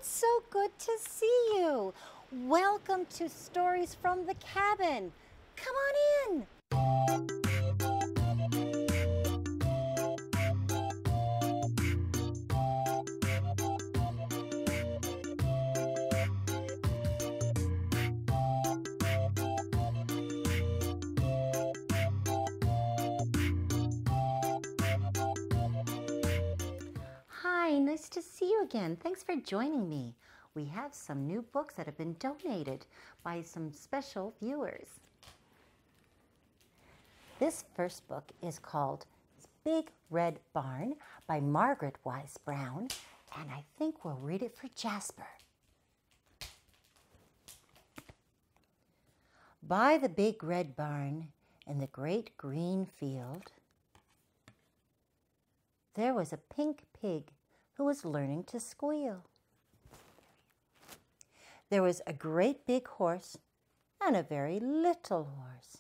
it's so good to see you. Welcome to Stories from the Cabin. Come on in. Hi, nice to see you again. Thanks for joining me. We have some new books that have been donated by some special viewers. This first book is called Big Red Barn by Margaret Wise Brown, and I think we'll read it for Jasper. By the big red barn in the great green field, there was a pink pig who was learning to squeal. There was a great big horse and a very little horse.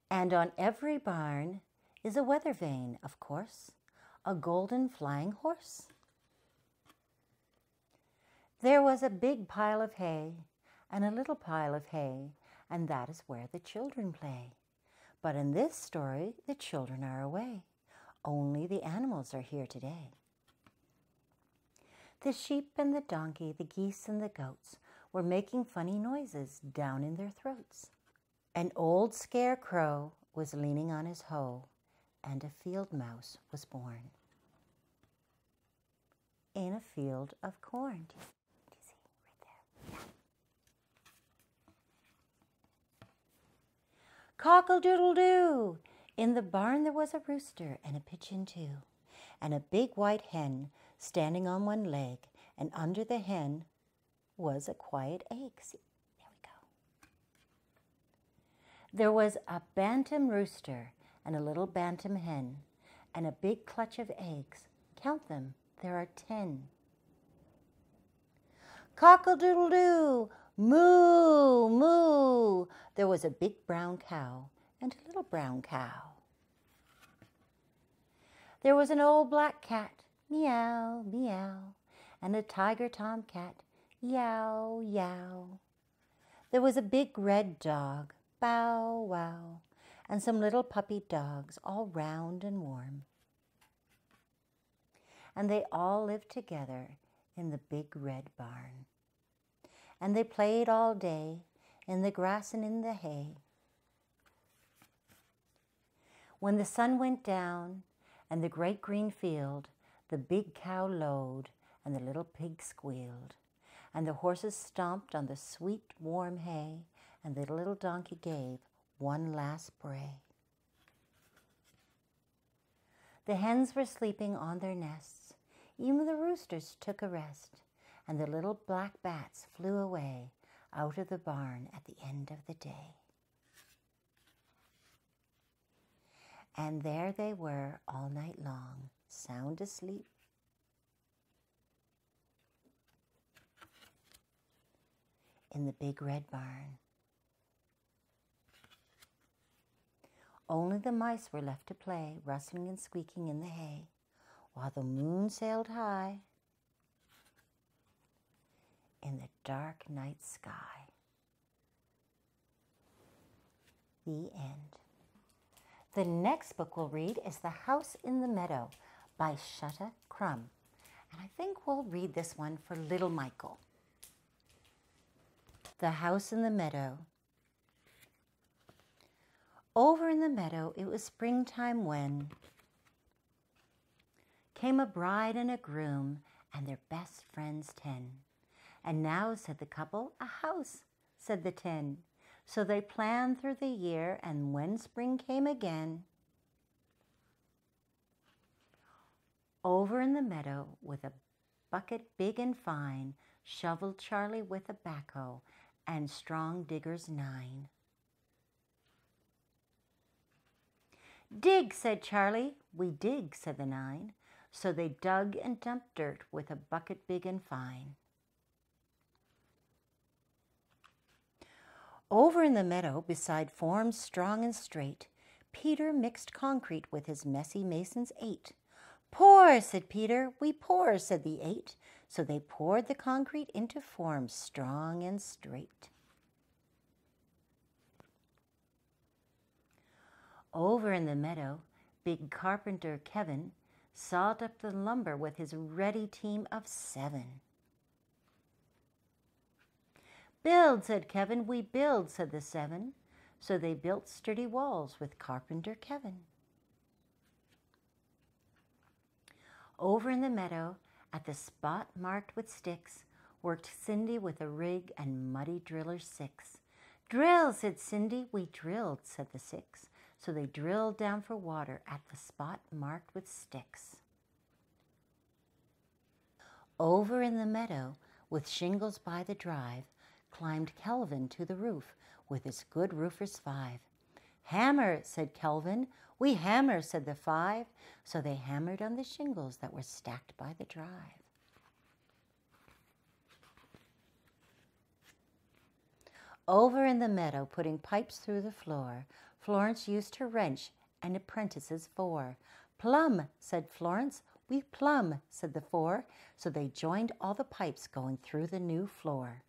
And on every barn is a weather vane, of course, a golden flying horse. There was a big pile of hay and a little pile of hay, and that is where the children play. But in this story, the children are away. Only the animals are here today. The sheep and the donkey, the geese and the goats were making funny noises down in their throats. An old scarecrow was leaning on his hoe, and a field mouse was born in a field of corn. Do you see right there? Yeah. Cockle-doodle-doo! In the barn there was a rooster and a pigeon too, and a big white hen standing on one leg, and under the hen was a quiet egg. See, there we go. There was a bantam rooster and a little bantam hen, and a big clutch of eggs. Count them, there are 10. Cockle-doodle-doo! Moo, moo! There was a big brown cow and a little brown cow. There was an old black cat, meow, meow, and a tiger tomcat, yow, yow. There was a big red dog, bow, wow, and some little puppy dogs, all round and warm. And they all lived together in the big red barn. And they played all day in the grass and in the hay. When the sun went down and the great green field, the big cow lowed and the little pig squealed, and the horses stomped on the sweet warm hay, and the little donkey gave one last bray. The hens were sleeping on their nests, even the roosters took a rest, and the little black bats flew away out of the barn at the end of the day. And there they were all night long, sound asleep. In the big red barn. Only the mice were left to play, rustling and squeaking in the hay, while the moon sailed high in the dark night sky. The end. The next book we'll read is The House in the Meadow by Shutta Crumb. And I think we'll read this one for little Michael. The House in the Meadow. Over in the meadow it was springtime when came a bride and a groom and their best friends 10. And now, said the couple, a house, said the 10. So they planned through the year, and when spring came again, over in the meadow with a bucket big and fine, shoveled Charlie with a backhoe and strong diggers 9. Dig, said Charlie. We dig, said the 9. So they dug and dumped dirt with a bucket big and fine. Over in the meadow, beside forms strong and straight, Peter mixed concrete with his messy masons 8, Pour, said Peter. We pour, said the 8. So they poured the concrete into form, strong and straight. Over in the meadow, big carpenter Kevin sawed up the lumber with his ready team of 7. Build, said Kevin. We build, said the 7. So they built sturdy walls with carpenter Kevin. Over in the meadow, at the spot marked with sticks, worked Cindy with a rig and muddy driller 6. Drill, said Cindy. We drilled, said the 6. So they drilled down for water at the spot marked with sticks. Over in the meadow, with shingles by the drive, climbed Kelvin to the roof with his good roofers 5. Hammer, said Kelvin. We hammer, said the 5. So they hammered on the shingles that were stacked by the drive. Over in the meadow, putting pipes through the floor, Florence used her wrench and apprentices 4. Plumb, said Florence. We plumb, said the 4. So they joined all the pipes going through the new floor.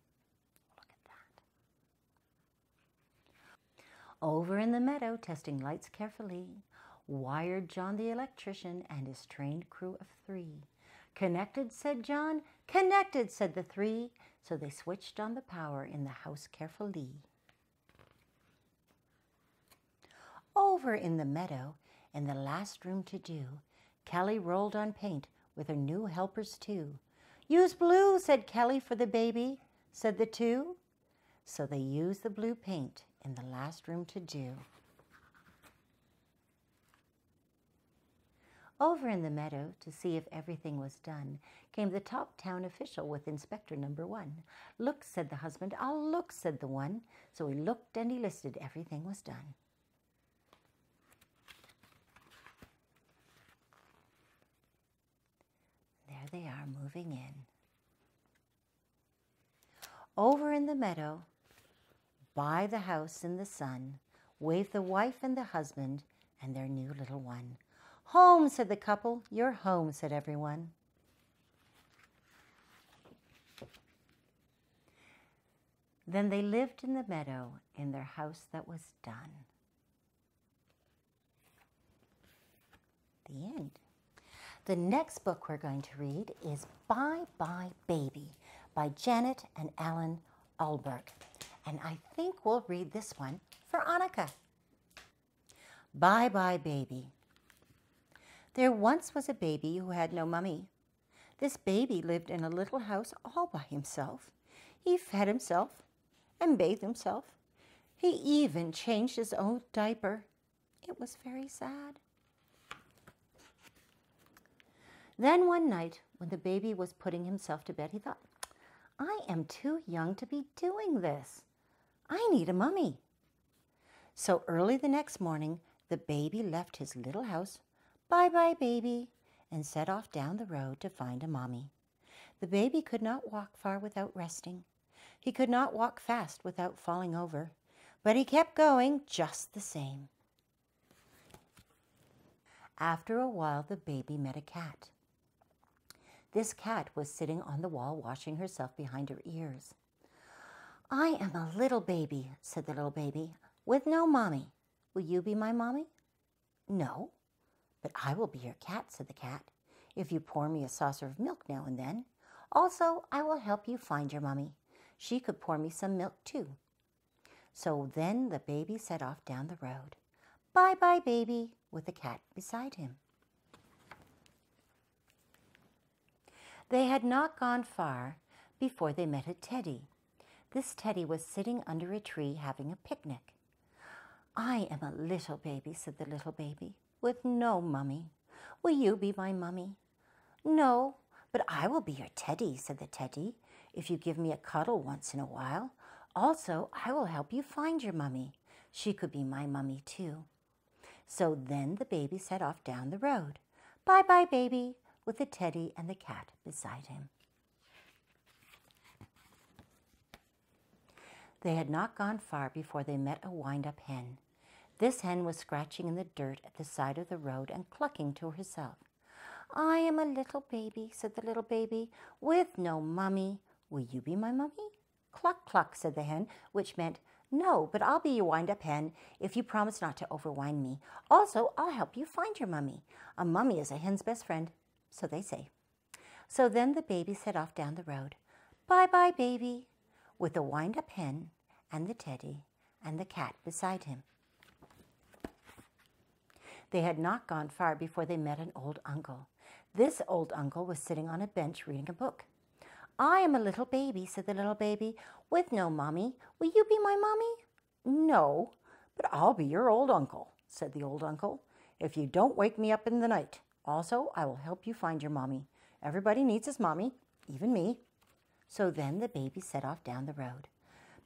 Look at that. Over in the meadow, testing lights carefully, wired John the electrician and his trained crew of 3. Connected, said John. Connected, said the 3. So they switched on the power in the house carefully. Over in the meadow, in the last room to do, Kelly rolled on paint with her new helpers 2. Use blue, said Kelly, for the baby, said the 2. So they used the blue paint in the last room to do. Over in the meadow, to see if everything was done, came the top town official with Inspector number 1. Look, said the husband. I'll look, said the 1. So he looked and he listed everything was done. There they are, moving in. Over in the meadow, by the house in the sun, waved the wife and the husband and their new little one. Home, said the couple. You're home, said everyone. Then they lived in the meadow in their house that was done. The end. The next book we're going to read is Bye Bye Baby by Janet and Alan Alberg. And I think we'll read this one for Annika. Bye Bye Baby. There once was a baby who had no mummy. This baby lived in a little house all by himself. He fed himself and bathed himself. He even changed his own diaper. It was very sad. Then one night, when the baby was putting himself to bed, he thought, I am too young to be doing this. I need a mummy. So early the next morning, the baby left his little house, bye bye baby, and set off down the road to find a mommy. The baby could not walk far without resting. He could not walk fast without falling over, but he kept going just the same. After a while, the baby met a cat. This cat was sitting on the wall washing herself behind her ears. I am a little baby, said the little baby, with no mommy. Will you be my mommy? No, but I will be your cat, said the cat, if you pour me a saucer of milk now and then. Also, I will help you find your mommy. She could pour me some milk too. So then the baby set off down the road. Bye bye baby, with the cat beside him. They had not gone far before they met a teddy. This teddy was sitting under a tree having a picnic. I am a little baby, said the little baby, with no mummy. Will you be my mummy? No, but I will be your teddy, said the teddy, if you give me a cuddle once in a while. Also, I will help you find your mummy. She could be my mummy too. So then the baby set off down the road. Bye bye baby, with the teddy and the cat beside him. They had not gone far before they met a wind-up hen. This hen was scratching in the dirt at the side of the road and clucking to herself. I am a little baby, said the little baby, with no mummy. Will you be my mummy? Cluck, cluck, said the hen, which meant, no, but I'll be your wind-up hen if you promise not to overwind me. Also, I'll help you find your mummy. A mummy is a hen's best friend, so they say. So then the baby set off down the road. Bye-bye, baby, with the wind-up hen and the teddy and the cat beside him. They had not gone far before they met an old uncle. This old uncle was sitting on a bench reading a book. I am a little baby, said the little baby, with no mommy. Will you be my mommy? No, but I'll be your old uncle, said the old uncle, if you don't wake me up in the night. Also, I will help you find your mommy. Everybody needs his mommy, even me. So then the baby set off down the road.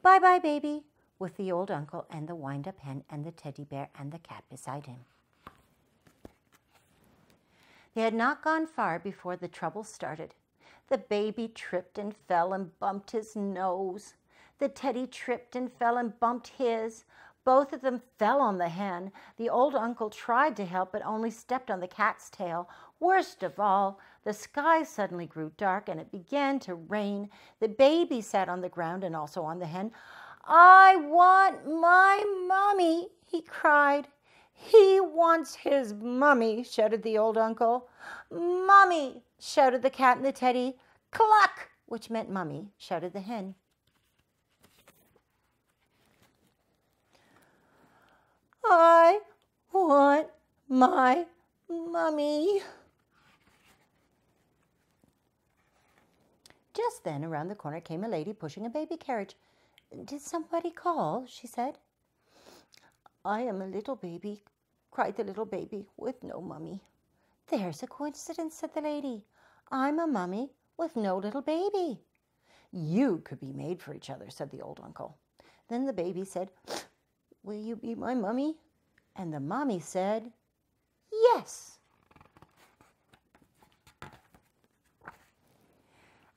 Bye-bye, baby, with the old uncle and the wind-up hen and the teddy bear and the cat beside him. They had not gone far before the trouble started. The baby tripped and fell and bumped his nose. The teddy tripped and fell and bumped his. Both of them fell on the hen. The old uncle tried to help, but only stepped on the cat's tail. Worst of all, the sky suddenly grew dark and it began to rain. The baby sat on the ground and also on the hen. I want my mommy, he cried. He wants his mummy, shouted the old uncle. Mummy, shouted the cat and the teddy. Cluck, which meant mummy, shouted the hen. I want my mummy. Just then, around the corner came a lady pushing a baby carriage. Did somebody call? She said. I am a little baby, cried the little baby, with no mummy. There's a coincidence, said the lady. I'm a mummy with no little baby. You could be made for each other, said the old uncle. Then the baby said, will you be my mummy? And the mommy said, yes.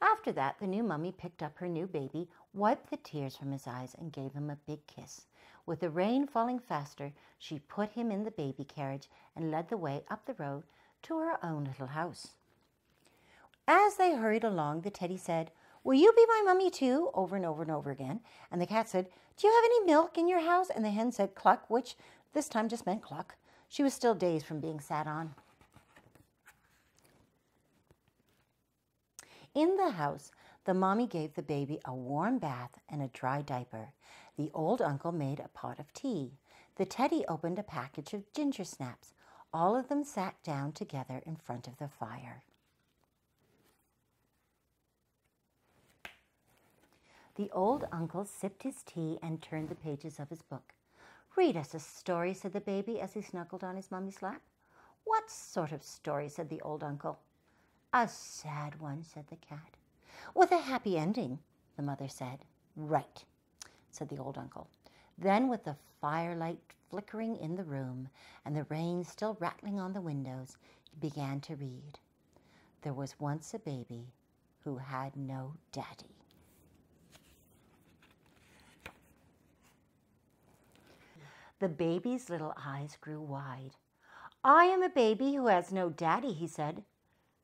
After that, the new mummy picked up her new baby, wiped the tears from his eyes, and gave him a big kiss. With the rain falling faster, she put him in the baby carriage and led the way up the road to her own little house. As they hurried along, the teddy said, will you be my mummy too? Over and over and over again. And the cat said, do you have any milk in your house? And the hen said, cluck, which this time just meant cluck. She was still dazed from being sat on. In the house, the mommy gave the baby a warm bath and a dry diaper. The old uncle made a pot of tea. The teddy opened a package of ginger snaps. All of them sat down together in front of the fire. The old uncle sipped his tea and turned the pages of his book. Read us a story, said the baby as he snuggled on his mummy's lap. What sort of story, said the old uncle. A sad one, said the cat. With a happy ending, the mother said. Right, said the old uncle. Then, with the firelight flickering in the room and the rain still rattling on the windows, he began to read. There was once a baby who had no daddy. The baby's little eyes grew wide. I am a baby who has no daddy, he said.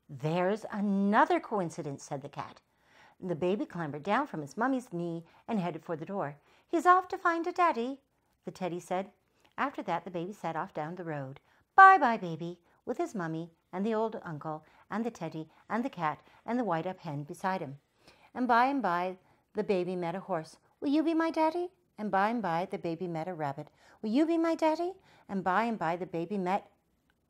There's another coincidence, said the cat. The baby clambered down from his mummy's knee and headed for the door. He's off to find a daddy, the teddy said. After that, the baby set off down the road. Bye-bye, baby, with his mummy and the old uncle and the teddy and the cat and the white-up hen beside him. And by, the baby met a horse. Will you be my daddy? And by, the baby met a rabbit. Will you be my daddy? And by, the baby met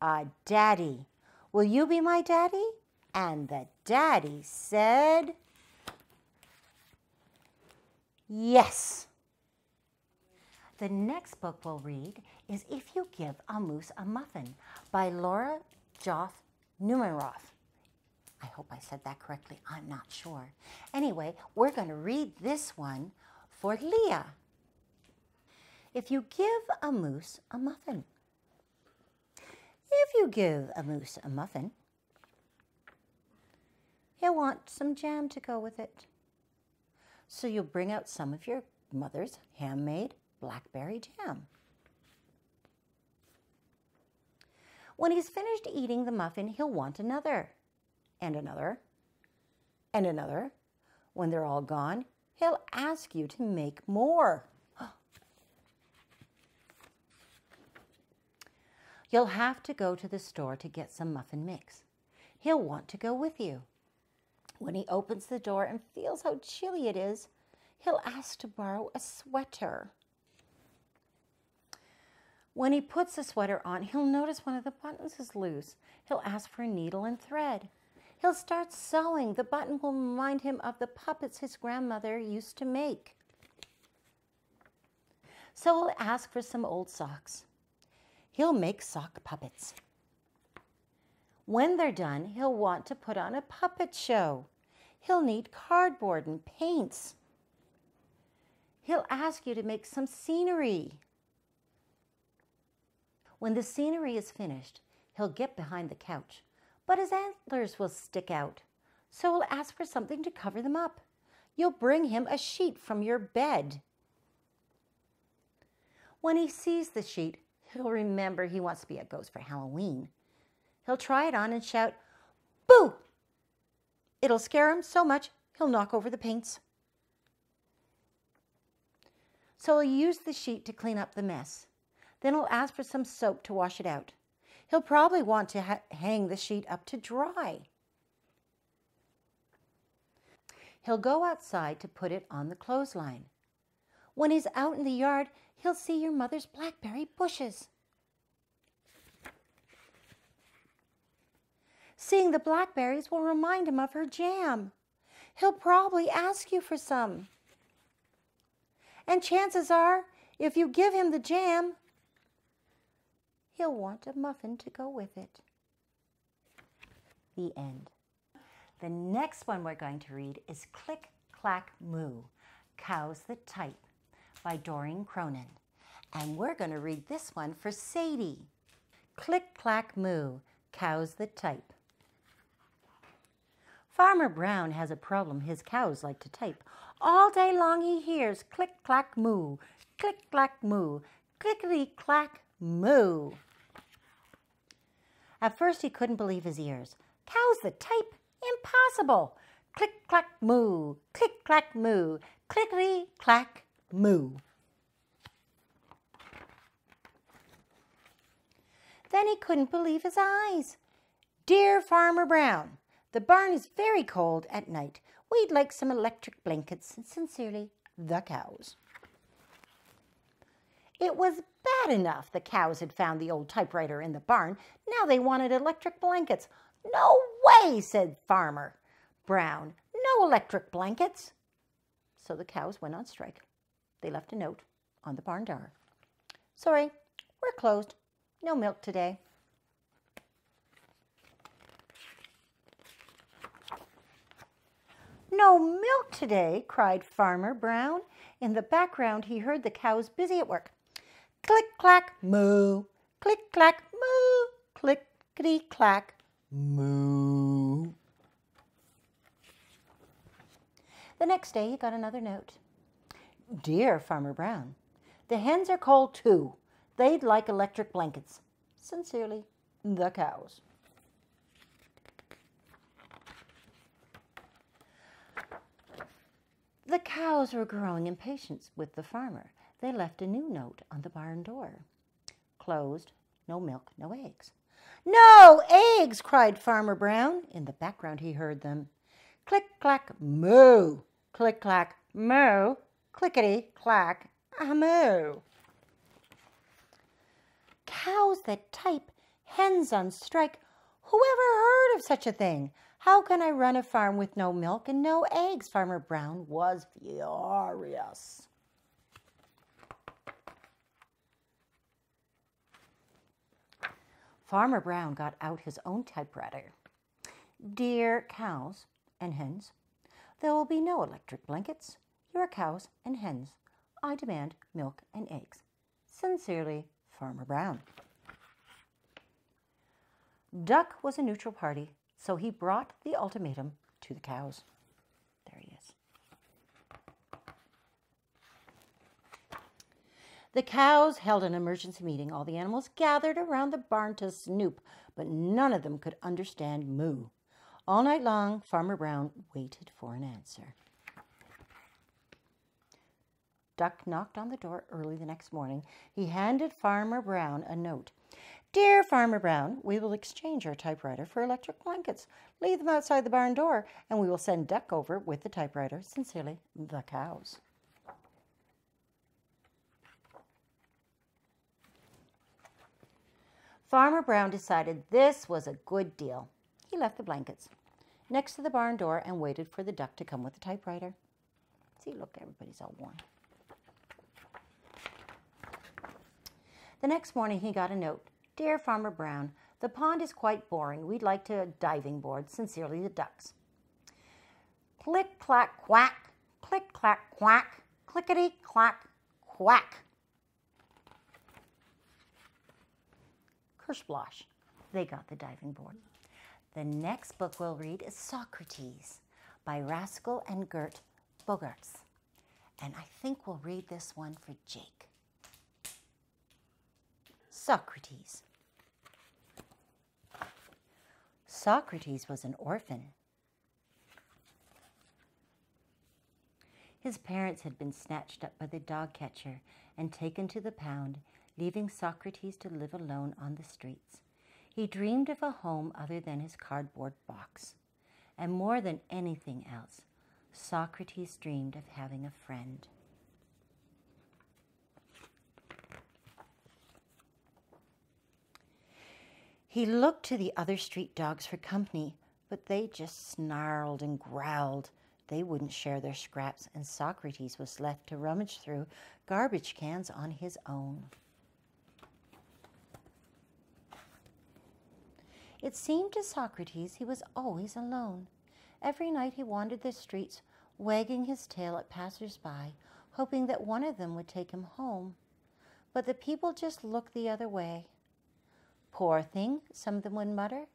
a daddy. Will you be my daddy? And the daddy said, yes. The next book we'll read is If You Give a Moose a Muffin by Laura Joff Numeroff. I hope I said that correctly. I'm not sure. Anyway, we're going to read this one for Leah. If you give a moose a muffin. If you give a moose a muffin, he'll want some jam to go with it. So you'll bring out some of your mother's handmade blackberry jam. When he's finished eating the muffin, he'll want another, and another, and another. When they're all gone, he'll ask you to make more. You'll have to go to the store to get some muffin mix. He'll want to go with you. When he opens the door and feels how chilly it is, he'll ask to borrow a sweater. When he puts the sweater on, he'll notice one of the buttons is loose. He'll ask for a needle and thread. He'll start sewing. The button will remind him of the puppets his grandmother used to make. So he'll ask for some old socks. He'll make sock puppets. When they're done, he'll want to put on a puppet show. He'll need cardboard and paints. He'll ask you to make some scenery. When the scenery is finished, he'll get behind the couch, but his antlers will stick out, so he'll ask for something to cover them up. You'll bring him a sheet from your bed. When he sees the sheet, he'll remember he wants to be a ghost for Halloween. He'll try it on and shout, "Boo!" It'll scare him so much, he'll knock over the paints. So he'll use the sheet to clean up the mess. Then he'll ask for some soap to wash it out. He'll probably want to hang the sheet up to dry. He'll go outside to put it on the clothesline. When he's out in the yard, he'll see your mother's blackberry bushes. Seeing the blackberries will remind him of her jam. He'll probably ask you for some. And chances are, if you give him the jam, he'll want a muffin to go with it. The end. The next one we're going to read is Click, Clack, Moo, Cows That Type by Doreen Cronin. And we're going to read this one for Sadie. Click, clack, moo, cows that type. Farmer Brown has a problem his cows like to type. All day long he hears click, clack, moo, click, clack, moo, clickety, clack, moo. At first he couldn't believe his ears. Cows that type? Impossible! Click, clack, moo, click, clack, moo, clickety, clack, moo. Then he couldn't believe his eyes. Dear Farmer Brown, the barn is very cold at night. We'd like some electric blankets. Sincerely, the cows. It was bad enough the cows had found the old typewriter in the barn. Now they wanted electric blankets. No way, said Farmer Brown. No electric blankets. So the cows went on strike. They left a note on the barn door. Sorry, we're closed. No milk today. No milk today, cried Farmer Brown. In the background, he heard the cows busy at work. Click, clack, moo. Click, clack, moo. Clickety, clack, moo. The next day, he got another note. Dear Farmer Brown, the hens are cold too. They'd like electric blankets. Sincerely, the cows. The cows were growing impatient with the farmer. They left a new note on the barn door. Closed, no milk, no eggs. No eggs, cried Farmer Brown. In the background, he heard them. Click, clack, moo. Click, clack, moo. Clickety, clack, moo. Cows that type, hens on strike. Who ever heard of such a thing? How can I run a farm with no milk and no eggs? Farmer Brown was furious. Farmer Brown got out his own typewriter. Dear cows and hens, there will be no electric blankets. You are cows and hens. I demand milk and eggs. Sincerely, Farmer Brown. Duck was a neutral party, so he brought the ultimatum to the cows. There he is. The cows held an emergency meeting. All the animals gathered around the barn to snoop, but none of them could understand moo. All night long, Farmer Brown waited for an answer. Duck knocked on the door early the next morning. He handed Farmer Brown a note. Dear Farmer Brown, we will exchange our typewriter for electric blankets. Leave them outside the barn door, and we will send Duck over with the typewriter. Sincerely, the cows. Farmer Brown decided this was a good deal. He left the blankets next to the barn door and waited for the duck to come with the typewriter. See, look, everybody's all warm. The next morning he got a note. Dear Farmer Brown, the pond is quite boring. We'd like to diving board. Sincerely, the ducks. Click, clack, quack. Click, clack, quack. Clickety, clack, quack. Kersplosh. They got the diving board. The next book we'll read is Socrates by Rascal and Gert Bogarts. And I think we'll read this one for Jake. Socrates. Socrates was an orphan. His parents had been snatched up by the dog catcher and taken to the pound, leaving Socrates to live alone on the streets. He dreamed of a home other than his cardboard box. And more than anything else, Socrates dreamed of having a friend. He looked to the other street dogs for company, but they just snarled and growled. They wouldn't share their scraps, and Socrates was left to rummage through garbage cans on his own. It seemed to Socrates he was always alone. Every night he wandered the streets, wagging his tail at passers-by, hoping that one of them would take him home. But the people just looked the other way. Poor thing, some of them would mutter,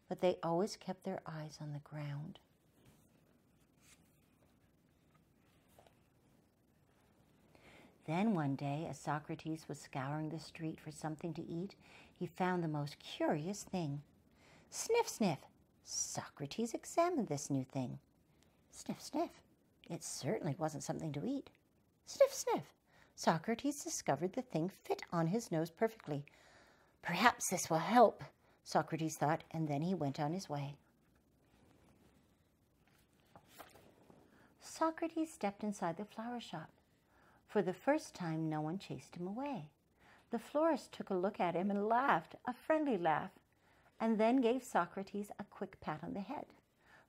but they always kept their eyes on the ground. Then one day, as Socrates was scouring the street for something to eat, he found the most curious thing. Sniff, sniff. Socrates examined this new thing. Sniff, sniff. It certainly wasn't something to eat. Sniff, sniff. Socrates discovered the thing fit on his nose perfectly. Perhaps this will help, Socrates thought, and then he went on his way. Socrates stepped inside the flower shop. For the first time, no one chased him away. The florist took a look at him and laughed, a friendly laugh, and then gave Socrates a quick pat on the head.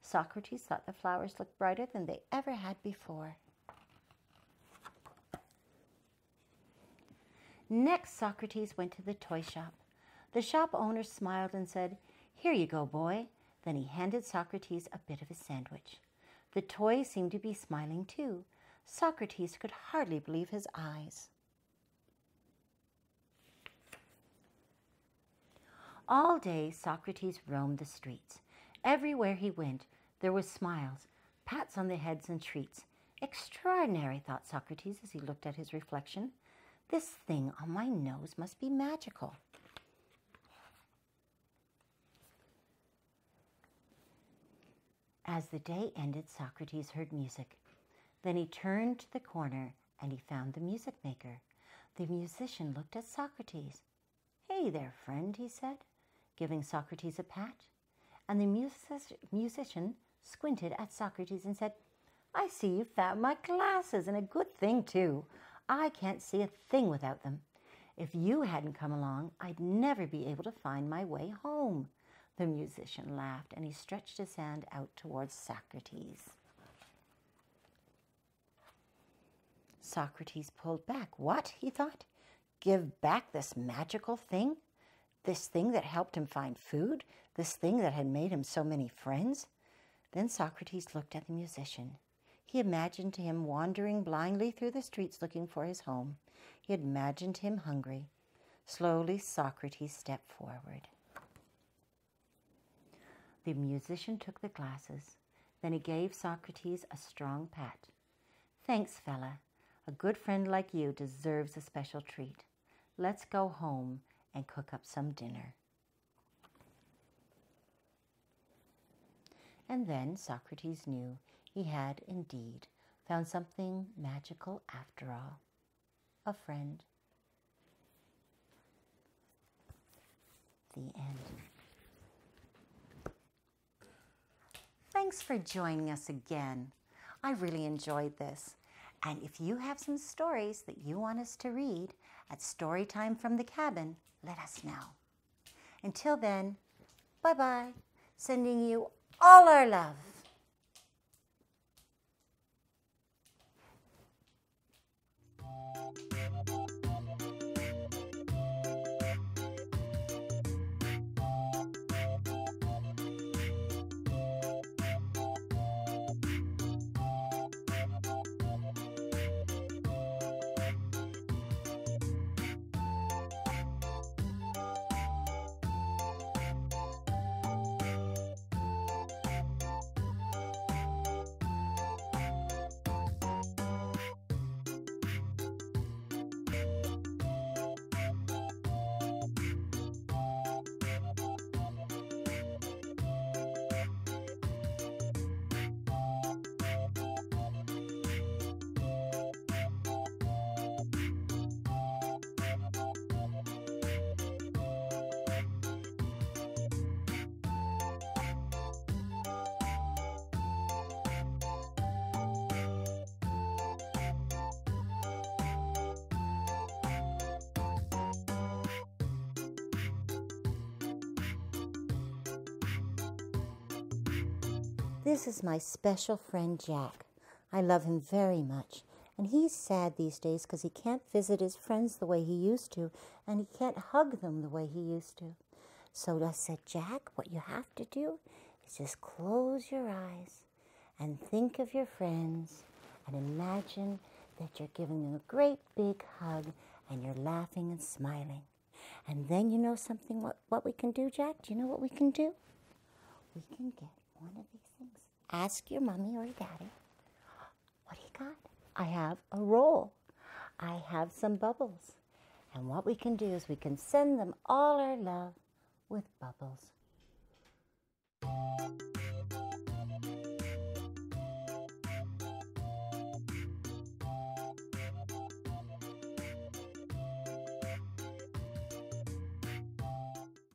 Socrates thought the flowers looked brighter than they ever had before. Next, Socrates went to the toy shop. The shop owner smiled and said, "Here you go, boy." Then he handed Socrates a bit of a sandwich. The toy seemed to be smiling too. Socrates could hardly believe his eyes. All day, Socrates roamed the streets. Everywhere he went, there were smiles, pats on the heads, and treats. Extraordinary, thought Socrates as he looked at his reflection. This thing on my nose must be magical. As the day ended, Socrates heard music. Then he turned to the corner and he found the music maker. The musician looked at Socrates. "Hey there, friend," he said, giving Socrates a pat. And the musician squinted at Socrates and said, "I see you found my glasses, and a good thing too. I can't see a thing without them. If you hadn't come along, I'd never be able to find my way home." The musician laughed and he stretched his hand out towards Socrates. Socrates pulled back. What, he thought? Give back this magical thing? This thing that helped him find food? This thing that had made him so many friends? Then Socrates looked at the musician. He imagined him wandering blindly through the streets looking for his home. He imagined him hungry. Slowly, Socrates stepped forward. The musician took the glasses. Then he gave Socrates a strong pat. "Thanks, fella. A good friend like you deserves a special treat. Let's go home and cook up some dinner." And then Socrates knew he had indeed found something magical after all, a friend. The end. Thanks for joining us again. I really enjoyed this. And if you have some stories that you want us to read at Storytime from the Cabin, let us know. Until then, bye-bye. Sending you all our love. This is my special friend Jack. I love him very much. And he's sad these days because he can't visit his friends the way he used to, and he can't hug them the way he used to. So I said, Jack, what you have to do is just close your eyes and think of your friends and imagine that you're giving them a great big hug and you're laughing and smiling. And then you know something, what we can do, Jack? Do you know what we can do? We can get one of these things. Ask your mommy or daddy, what do you got? I have a roll. I have some bubbles. And what we can do is we can send them all our love with bubbles.